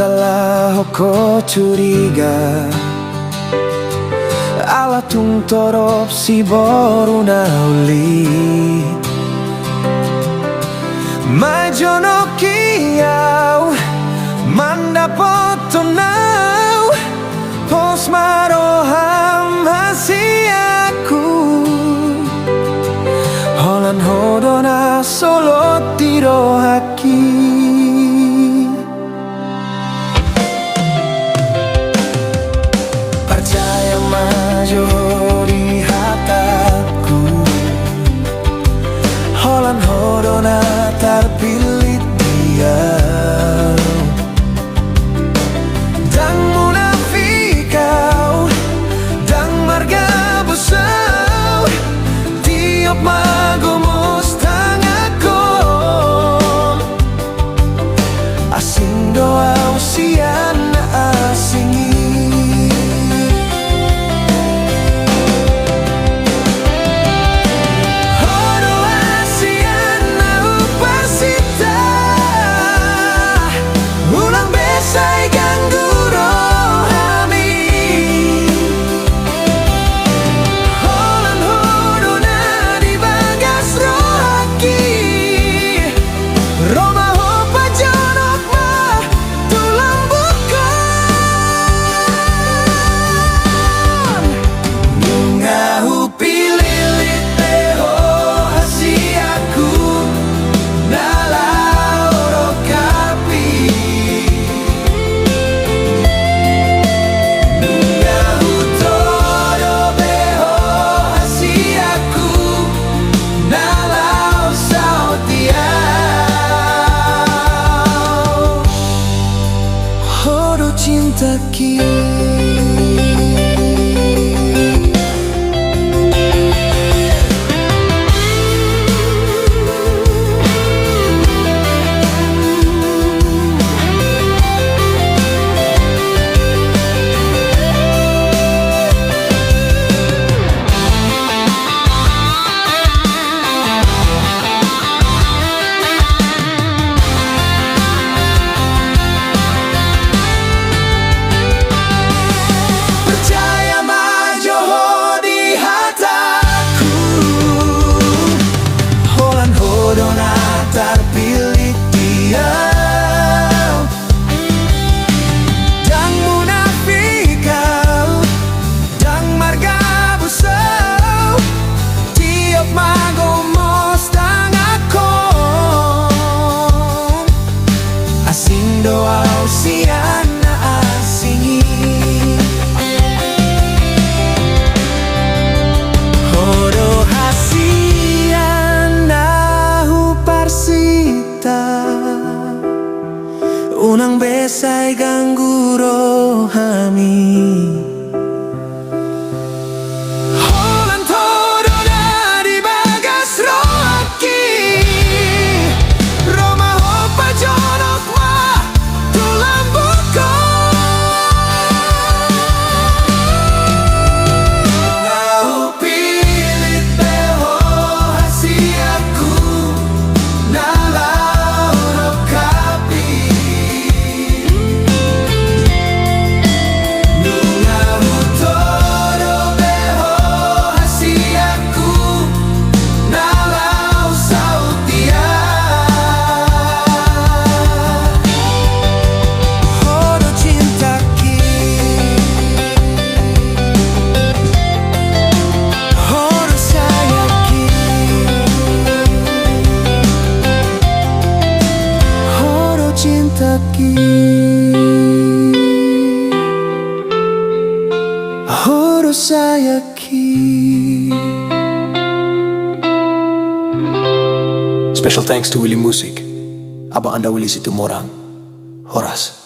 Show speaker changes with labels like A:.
A: salah ko curiga, ala tung torop si boru na uli. Mai jono kiau mandapot tonau pos maroham hasiaku holan hodona solo tiro haki. Percaya maju di hataku holan hodona terpilih dia. Dang munafik kau, dang marga busau, tiap magumus tangaku. Asing doa usian asingi. Cinta terpilih dia. Dang munafik kau, dang marga busau, tiap magomos tangaku. Asing doa usiana asingi. Hodo unang besay ganggu rohami. Holan todo na di bagas rohaki, Roma hopa jonok ma tulang buko. Ngau pilit beho hasiaku nalau rokapi. Horo sayaki. Special thanks to Willy Music. Abang Anda Willy Situmorang. Horas.